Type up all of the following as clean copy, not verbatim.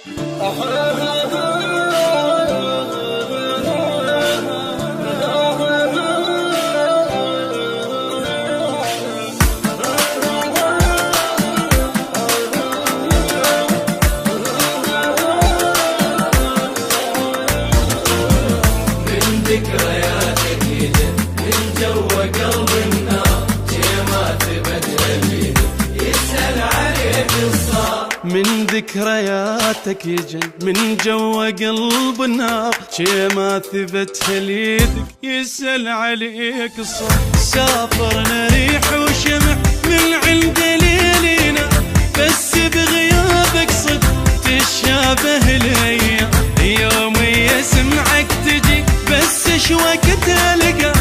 ذكرياتك يجن من جوا قلب النار، شي ما ثبت يمينك يسأل عليك الصار. من ذكرياتك يجن من جوا قلب النار، شي ما ثبت هليدك يسأل عليك الصار. سافرنا ريح وشمع من عند ليلنا، بس بغيابك صدق تشابه الايام. يومي سمعك تجي بس شوقت القى،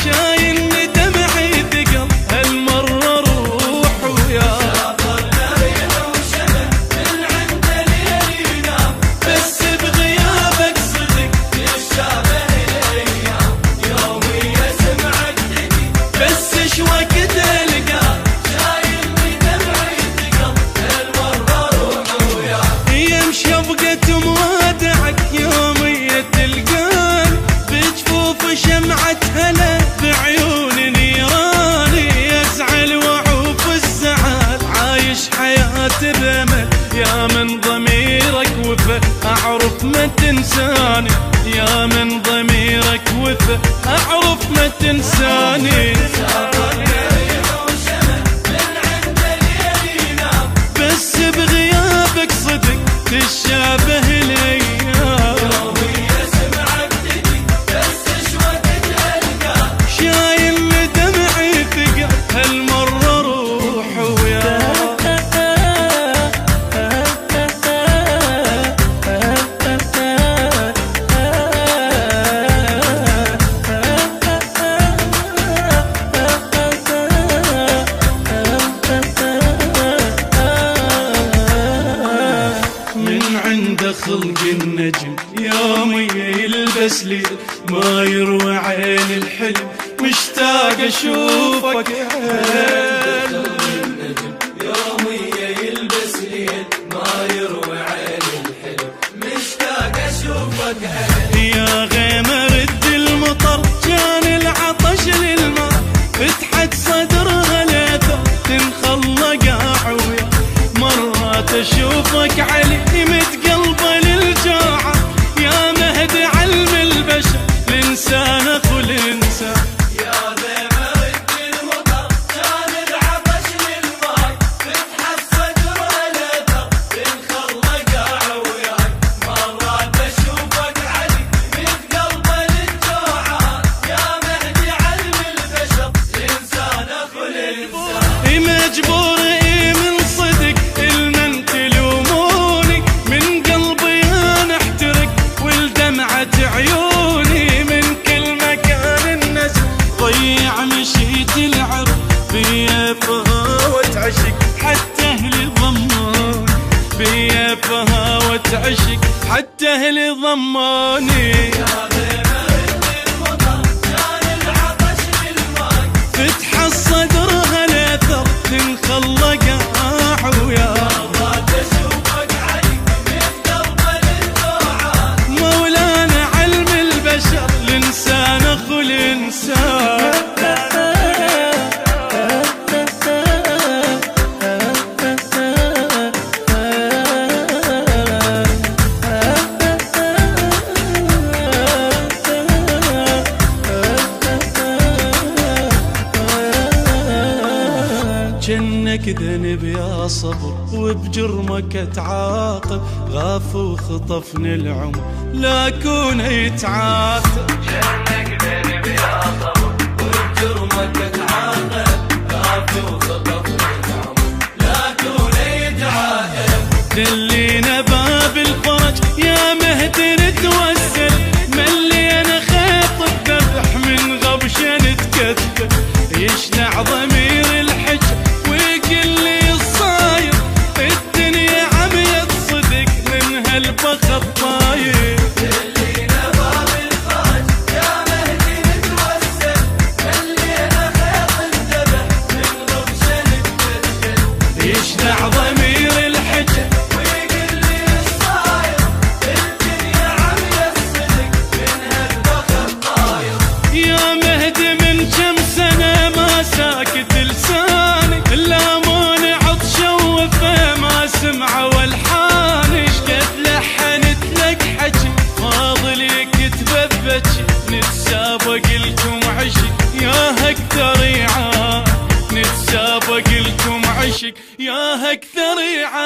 شايل دمعي ثقل هالمرة روح وياه. سافرنا ريح وشمع من عند ليلنا، بس بغيابك صدق تشابه الايام. يومي سمعك تجي بس شوقت القى، شايل دمعي ثقل هالمرة روح وياه. يمشي بقت موادعك يومية تلقاني، بجفوف شمعة هلا بعيون نيراني. ازعل واعوف الزعل عايش حياتي بامل، يا من ضميرك وفى اعرف ما تنساني. يا من ضميرك وفى اعرف ما تنساني. بس بغيابك صدق تشابه الايام. يومي سمعك تجي بس شوقت القى، شايل دمعي ثقل هالمرة روح وياه. من عند خلق النجم يومي يلبس ليل، ما يروى عين الحلم مشتاق اشوفك هيل. يومي يلبس ليل، ما يروي عين الحلم مشتاق اشوفك هيل. يا غيمة رد المطر كان العطش للماء، فتحت صدرها ليثر تنخلى قاعوية. مرات اشوفك علي متقلبه للجاعة، يا مهد علم البشر الانسان اخو الانسان. يا غيمة رد المطر كان العطش للماء، فتحت صدرها ليثر تنخلى قاعوية. مرات اشوفك علي متقلبه للجاعة، يا مهد علم البشر الانسان اخو الانسان. مجبور من صدق المن تلوموني، من قلبي انا احترق والدمعة عيوني. من كل مكان الناس ضيع مشيت العرض بيا فهوت عشق، حتى اهلي ضموني. بيا فهوت عشق حتى اهلي ضموني. فتح الصدر هالاثر تنخلى قاعويا. مولانا علم البشر الانسان اخو الانسان. جنك ذنب يا صبر وبجرمك اتعاقب، غاف وخطفني العمر لا كون يتعاتب. جنك ذنب يا صبر وبجرمك اتعاقب، غاف وخطفني العمر لا كون يتعاتب. دلينا باب الفرج يا مهد نتوسل، ملينا خيط الذبح من غبشة نتكتل. يشنع ضمير الحج ويقل لي الصاير، الدنيا عميت صدق من هالفخ الطاير. دلينا باب الفرج يا مهدي نتوسل، ملينا خيط الذبح من غبشة نتكتل. يشنع ضمير الحج ويقل لي الصاير،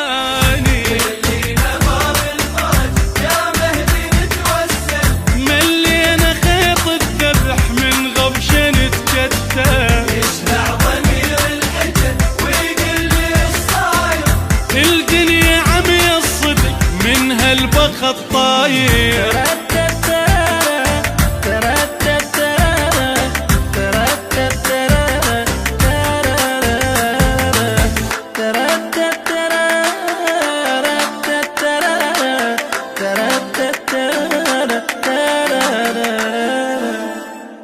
ثاني. خلينا باب الفرج يا مهدي نتوسل، ملينا خيط الذبح من غبش نتكتل. يشبع ضمير الحجة ويقل لي الصاير، الدنيا عمي الصدق من هالبخت طاير.